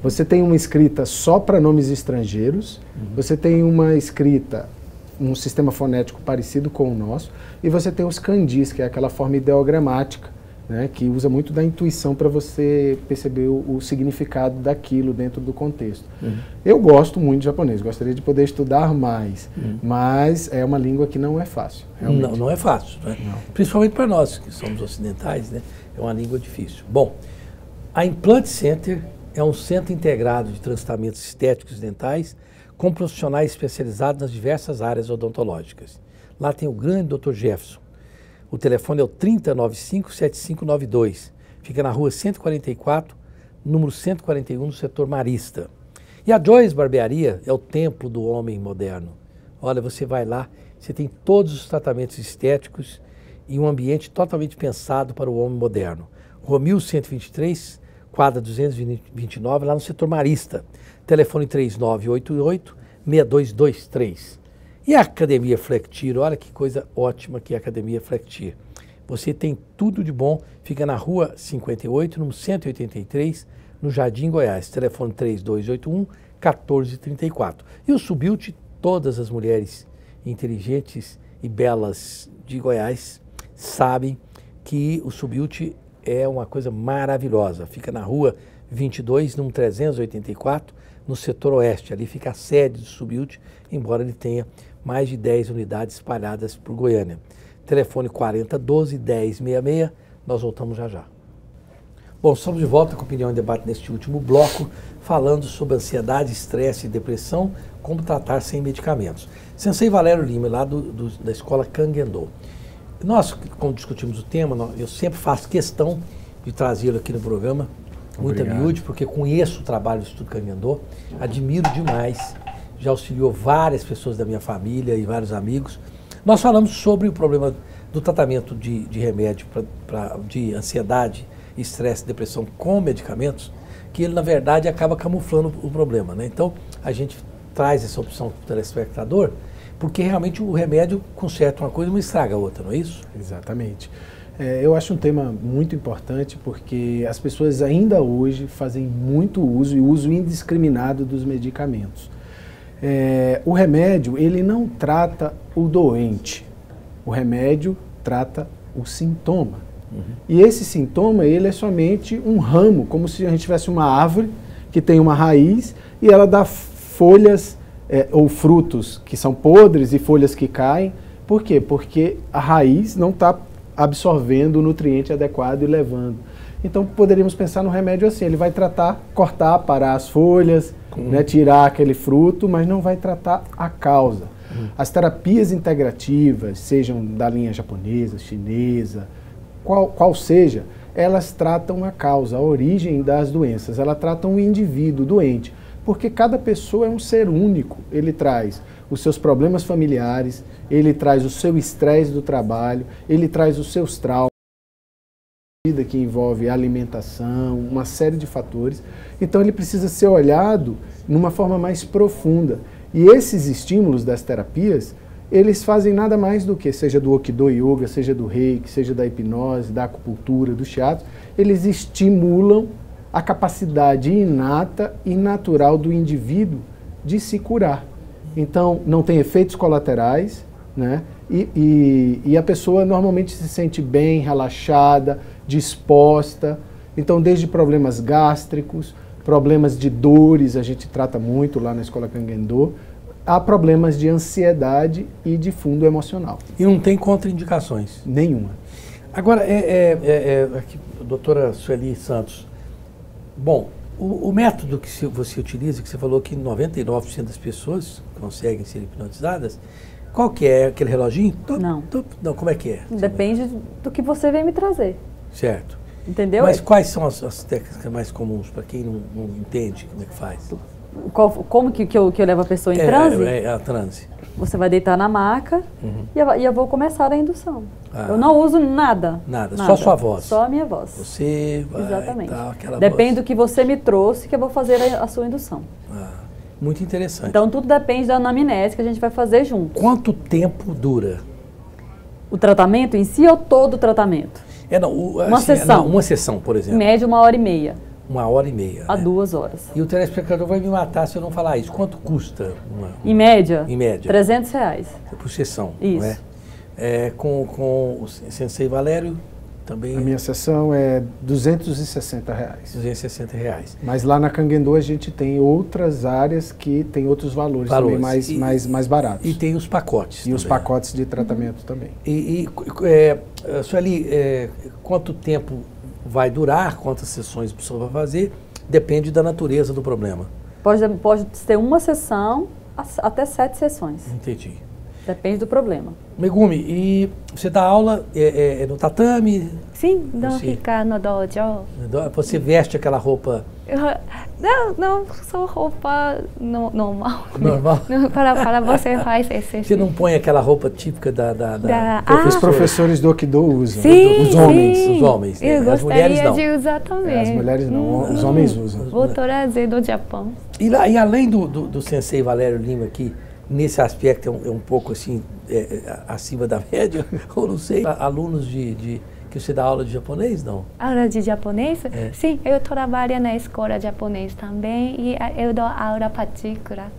Você tem uma escrita só para nomes estrangeiros, você tem uma escrita, um sistema fonético parecido com o nosso, e você tem os kanjis, que é aquela forma ideogramática, né, que usa muito da intuição para você perceber o significado daquilo dentro do contexto. Eu gosto muito de japonês, gostaria de poder estudar mais, mas é uma língua que não é fácil. Não é fácil, né? Principalmente para nós, que somos ocidentais, né? É uma língua difícil. Bom, a Implant Center é um centro integrado de tratamentos estéticos dentais com profissionais especializados nas diversas áreas odontológicas. Lá tem o grande Dr. Jefferson. O telefone é o 3095-7592. Fica na rua 144, número 141, no setor Marista. E a Joyce Barbearia é o templo do homem moderno. Olha, você vai lá, você tem todos os tratamentos estéticos e um ambiente totalmente pensado para o homem moderno. Rua 1123, quadra 229, lá no setor Marista. Telefone 3988-6223. E a Academia Flectir, olha que coisa ótima que é a Academia Flectir. Você tem tudo de bom, fica na rua 58, número 183, no Jardim Goiás. Telefone 3281-1434. E o Subilt, todas as mulheres inteligentes e belas de Goiás sabem que o Subilt é uma coisa maravilhosa. Fica na rua 22, número 384, no setor oeste. Ali fica a sede do Subilt, embora ele tenha mais de 10 unidades espalhadas por Goiânia. Telefone 4012-1066. Nós voltamos já já. Bom, estamos de volta com Opinião em Debate neste último bloco, falando sobre ansiedade, estresse e depressão, como tratar sem medicamentos. Sensei Valério Lima, lá da escola Kangendō. Nós, quando discutimos o tema, eu sempre faço questão de trazê-lo aqui no programa, muito miúde, porque conheço o trabalho do Instituto Kangendō, admiro demais, já auxiliou várias pessoas da minha família e vários amigos. Nós falamos sobre o problema do tratamento de remédio de ansiedade, estresse e depressão com medicamentos, que ele, na verdade, acaba camuflando o problema, né? Então, a gente traz essa opção para o telespectador, porque realmente o remédio conserta uma coisa e não estraga a outra, não é isso? Exatamente. Eu acho um tema muito importante porque as pessoas ainda hoje fazem muito uso e uso indiscriminado dos medicamentos. O remédio, ele não trata o doente, o remédio trata o sintoma. E esse sintoma, ele é somente um ramo, como se a gente tivesse uma árvore que tem uma raiz e ela dá folhas ou frutos que são podres e folhas que caem. Por quê? Porque a raiz não está absorvendo o nutriente adequado e levando. Então poderíamos pensar no remédio assim, ele vai tratar, cortar, parar as folhas, né, tirar aquele fruto, mas não vai tratar a causa. As terapias integrativas, sejam da linha japonesa, chinesa, qual seja, elas tratam a causa, a origem das doenças, elas tratam o indivíduo doente, porque cada pessoa é um ser único, ele traz os seus problemas familiares, ele traz o seu estresse do trabalho, ele traz os seus traumas, vida que envolve alimentação, uma série de fatores, então ele precisa ser olhado numa forma mais profunda. E esses estímulos das terapias, eles fazem nada mais do que, seja do Okido Yoga, seja do Reiki, seja da hipnose, da acupuntura, do shiatsu, eles estimulam a capacidade inata e natural do indivíduo de se curar. Então, não tem efeitos colaterais, né? E a pessoa normalmente se sente bem, relaxada, disposta. Então, desde problemas gástricos, problemas de dores, a gente trata muito lá na Escola Kangendō, há problemas de ansiedade e de fundo emocional. E não tem contraindicações? Nenhuma. Agora, aqui, doutora Sueli Santos, bom, o método que você utiliza, que você falou que 99% das pessoas conseguem ser hipnotizadas, Qual que é? Aquele reloginho? Não. Não, como é que é? Depende do que você vem me trazer. Certo. Entendeu? Mas quais são as técnicas mais comuns para quem não entende como é que faz? Como que eu levo a pessoa em transe? A transe. Você vai deitar na maca e eu vou começar a indução. Eu não uso nada. Nada, só sua voz. Só a minha voz. Você vai, exatamente. Aquela depende voz. do que você me trouxe que eu vou fazer a sua indução. Muito interessante. Então tudo depende da anamnese que a gente vai fazer junto. Quanto tempo dura? O tratamento em si ou todo o tratamento? Uma sessão. Uma sessão, por exemplo. Em média, 1h30. 1h30. A 2 horas. E o telespectador vai me matar se eu não falar isso. Quanto custa em média? Em média. R$300. Por sessão. Isso. Não é? Com o Sensei Valério também. A minha sessão é R$260. R$260. Mas lá na Canguendô a gente tem outras áreas que tem outros valores. Também mais baratos. E tem os pacotes. E os pacotes de tratamento também. Sueli, quanto tempo vai durar, quantas sessões a pessoa vai fazer, depende da natureza do problema. Pode ter uma sessão até 7 sessões. Entendi. Depende do problema. Megumi, e você dá aula no tatame? Sim, não fica no dojo. Você veste aquela roupa? Não, só roupa normal. Normal? para você faz esse. Você não põe aquela roupa típica da os professores do Okido usam. Sim, os homens. Sim. Os homens. Eu as mulheres não. De usar também. As mulheres não, os homens usam. Vou trazer do Japão. E além do Sensei Valério Lima, que nesse aspecto é um pouco assim, acima da média, ou não sei, alunos que você dá aula de japonês, não? Aula de japonês? Sim, eu trabalho na escola japonesa também e eu dou aula particular.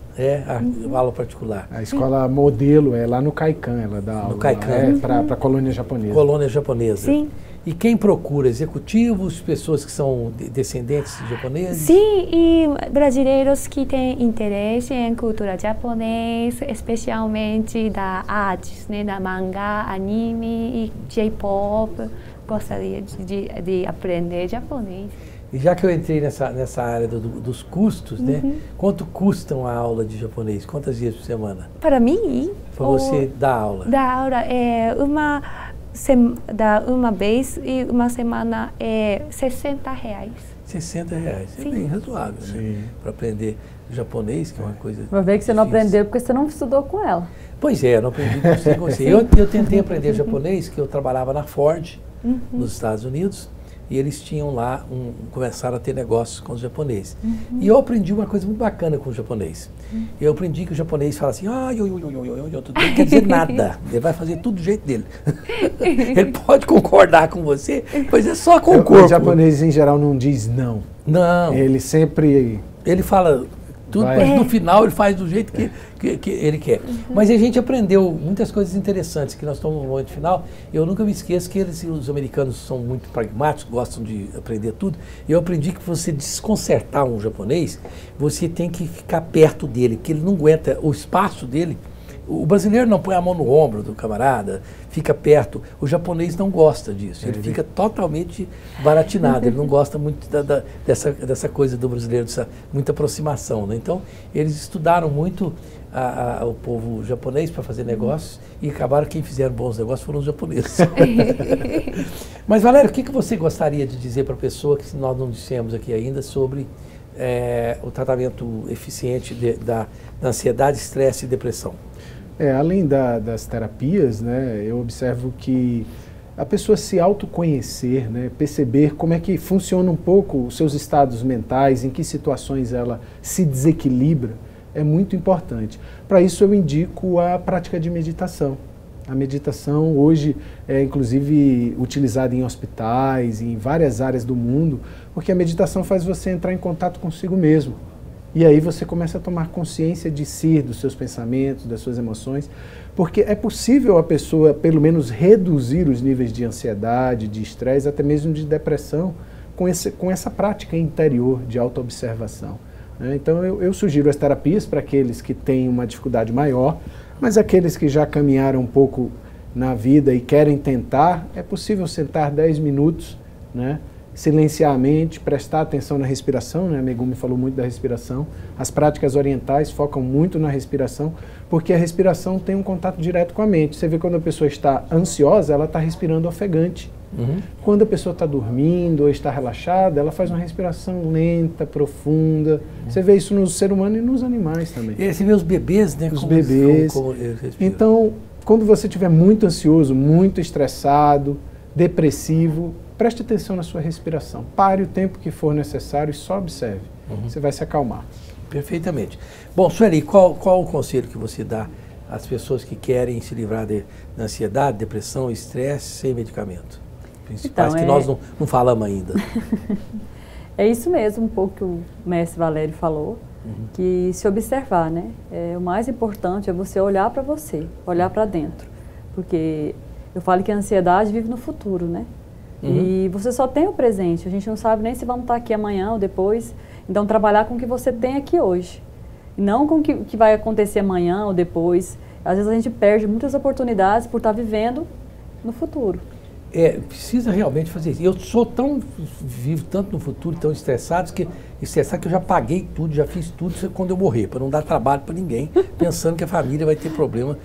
Aula particular. A escola modelo é lá no Kaikan, ela dá aula. No Kaikan. Para a colônia japonesa. Colônia japonesa. Sim. E quem procura? Executivos, pessoas que são descendentes de japoneses? Sim, e brasileiros que têm interesse em cultura japonesa, especialmente da artes, né, da mangá, anime e J-pop. Gostaria de aprender japonês. E já que eu entrei nessa área dos custos, né? Quanto custa uma aula de japonês? Quantas vezes por semana? Para mim? Para você dar aula? Dar aula é uma vez e uma semana é R$60. R$60. É bem razoável, né? Para aprender japonês, que é uma coisa. Vai ver que você não aprendeu porque você não estudou com ela. Pois é, eu não aprendi com você. Eu tentei aprender japonês, que eu trabalhava na Ford, nos Estados Unidos, e eles tinham lá, começaram a ter negócios com os japoneses. E eu aprendi uma coisa muito bacana com o japonês. Eu aprendi que o japonês fala assim, não quer dizer nada, ele vai fazer tudo do jeito dele. Ele pode concordar com você, mas é só com o corpo. O japonês, em geral, não diz não. Não. Ele sempre... Ele fala tudo, mas no final ele faz do jeito que ele quer. Mas a gente aprendeu muitas coisas interessantes, que nós estamos no momento final. Eu nunca me esqueço que os americanos são muito pragmáticos, gostam de aprender tudo. Eu aprendi que você desconcertar um japonês, você tem que ficar perto dele, porque ele não aguenta o espaço dele. O brasileiro não põe a mão no ombro do camarada, fica perto. O japonês não gosta disso, ele fica totalmente baratinado, ele não gosta muito dessa coisa do brasileiro, dessa muita aproximação, né? Então, eles estudaram muito o povo japonês para fazer negócios e acabaram quem fizeram bons negócios foram os japoneses. Mas, Valério, o que você gostaria de dizer para a pessoa que nós não dissemos aqui ainda sobre o tratamento eficiente da ansiedade, estresse e depressão? Além das terapias, né, eu observo que a pessoa se autoconhecer, né, perceber como é que funciona um pouco os seus estados mentais, em que situações ela se desequilibra, é muito importante. Para isso eu indico a prática de meditação. A meditação hoje é inclusive utilizada em hospitais, em várias áreas do mundo, porque a meditação faz você entrar em contato consigo mesmo. E aí você começa a tomar consciência de si, dos seus pensamentos, das suas emoções, porque é possível a pessoa, pelo menos, reduzir os níveis de ansiedade, de estresse, até mesmo de depressão, com essa prática interior de autoobservação. Então eu sugiro as terapias para aqueles que têm uma dificuldade maior, mas aqueles que já caminharam um pouco na vida e querem tentar, é possível sentar 10 minutos, né? silenciar a mente, prestar atenção na respiração, né? A Megumi falou muito da respiração. As práticas orientais focam muito na respiração, porque a respiração tem um contato direto com a mente. Você vê quando a pessoa está ansiosa, ela está respirando ofegante. Quando a pessoa está dormindo ou está relaxada, ela faz uma respiração lenta, profunda. Você vê isso no ser humano e nos animais também. E você vê os bebês, né? Os bebês. Como eles respiram. Então, quando você estiver muito ansioso, muito estressado, depressivo, preste atenção na sua respiração. Pare o tempo que for necessário e só observe. Você vai se acalmar. Perfeitamente. Bom, Sueli, qual o conselho que você dá às pessoas que querem se livrar da ansiedade, depressão, estresse sem medicamento? Principais que nós não falamos ainda. É isso mesmo, um pouco que o mestre Valério falou, que se observar, né? O mais importante é você olhar para você, olhar para dentro. Porque eu falo que a ansiedade vive no futuro, né? E você só tem o presente, a gente não sabe nem se vamos estar aqui amanhã ou depois. Então, trabalhar com o que você tem aqui hoje. E não com o que vai acontecer amanhã ou depois. Às vezes a gente perde muitas oportunidades por estar vivendo no futuro. Precisa realmente fazer isso. Eu vivo tanto no futuro, tão estressado que eu já paguei tudo, já fiz tudo quando eu morrer, para não dar trabalho para ninguém, pensando que a família vai ter problema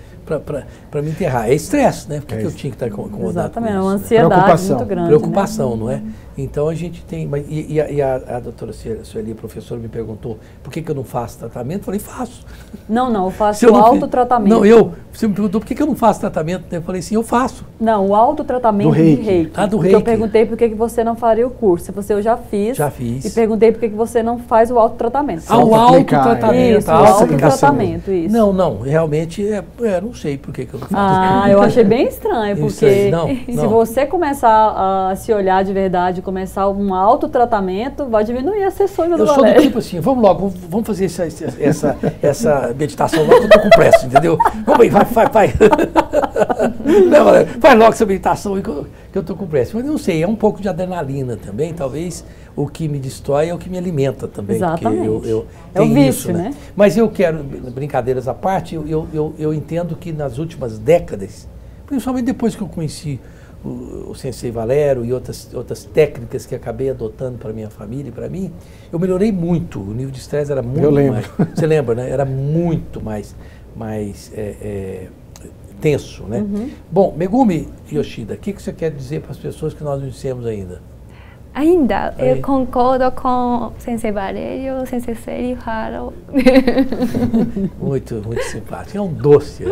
para me enterrar. É estresse, né? Por que eu tinha que estar incomodado? Exatamente, com isso, é uma ansiedade muito grande. Preocupação, né? Não é? Então a gente tem. E a doutora Sueli, a professora, me perguntou por que eu não faço tratamento? Eu falei, faço. Não, eu faço o autotratamento. Você me perguntou por que eu não faço tratamento? Eu falei assim, eu faço. Não, o autotratamento de reiki. Do reiki. Eu perguntei por que você não faria o curso. Você, eu já fiz. Já fiz. E perguntei por que você não faz o autotratamento. O autotratamento. Isso, o autotratamento, isso. Não, realmente, não sei por que eu não faço. Eu achei bem estranho, porque não. se você começar a se olhar de verdade, começar um autotratamento, vai diminuir as sessões do Valério. Eu sou do tipo assim, vamos logo, vamos fazer essa meditação logo que eu tô com pressa, entendeu? Vamos aí, vai. Não, Valério, faz logo essa meditação aí que eu tô com pressa. Mas eu não sei, é um pouco de adrenalina também, talvez o que me destrói é o que me alimenta também. Exatamente. Eu é o vício, isso, né? Mas eu quero, brincadeiras à parte, eu entendo que nas últimas décadas, principalmente depois que eu conheci o Sensei Valério e outras técnicas que acabei adotando para minha família e para mim, eu melhorei muito. O nível de estresse era muito mais... Você lembra, né? Era muito mais tenso, né? Bom, Megumi Yoshida, o que você quer dizer para as pessoas que nós não dissemos ainda? Eu concordo com o Sensei Valério, o Sensei Sueli Haro. Muito simpático. É um doce.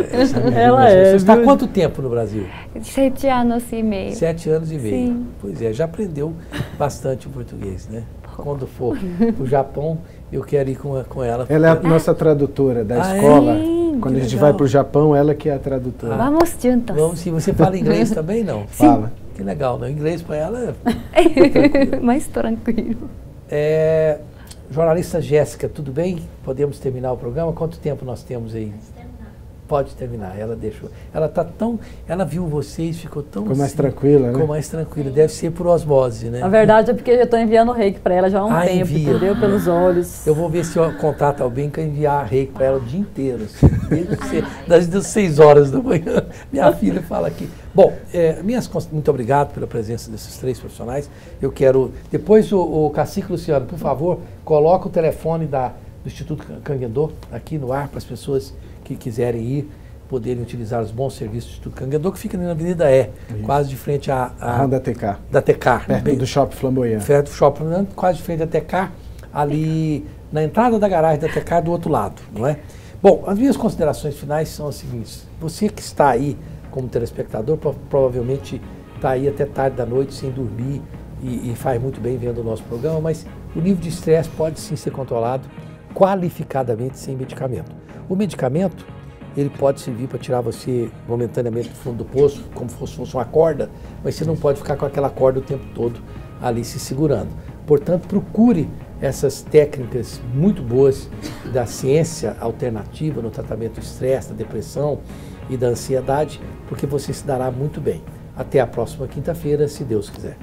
Ela é. Você está há quanto tempo no Brasil? 7 anos e meio. 7 anos e meio. Sim. Pois é, já aprendeu bastante o português, né? Quando for para o Japão, eu quero ir com ela. Ela é a nossa tradutora da escola. Quando a gente vai para o Japão, ela que é a tradutora. Vamos juntos. Vamos sim. Você fala inglês também, não? Sim. Fala. Que legal, né? O inglês para ela é mais tranquilo. Jornalista Jéssica, tudo bem? Podemos terminar o programa? Quanto tempo nós temos aí? Pode terminar. Ela deixou. Ela viu vocês, ficou tão Ficou mais tranquila, né? Ficou mais tranquila. Deve ser por osmose, né? Na verdade é porque eu estou enviando reiki para ela já há um tempo, entendeu? Pelos olhos. Eu vou ver se eu contato alguém que enviar reiki para ela o dia inteiro. Assim, das 6 horas da manhã. Minha filha fala aqui. Bom, muito obrigado pela presença desses 3 profissionais. Eu quero... Depois o Cacique Luciano, por favor, coloca o telefone do Instituto Kangendô aqui no ar para as pessoas que quiserem ir, poderem utilizar os bons serviços do Instituto Kangendô, que fica na Avenida quase de frente à da TK. Da TK. Perto do Shopping Flamboyant. Perto do Shopping Flamboyant, quase de frente à TK, ali na entrada da garagem da TK do outro lado, não é? Bom, as minhas considerações finais são as seguintes. Você que está aí como telespectador, provavelmente está aí até tarde da noite sem dormir e faz muito bem vendo o nosso programa, mas o nível de estresse pode sim ser controlado qualificadamente sem medicamento. O medicamento, ele pode servir para tirar você momentaneamente do fundo do poço, como se fosse uma corda, mas você não pode ficar com aquela corda o tempo todo ali se segurando. Portanto, procure essas técnicas muito boas da ciência alternativa no tratamento do estresse, da depressão e da ansiedade, porque você se dará muito bem. Até a próxima quinta-feira, se Deus quiser.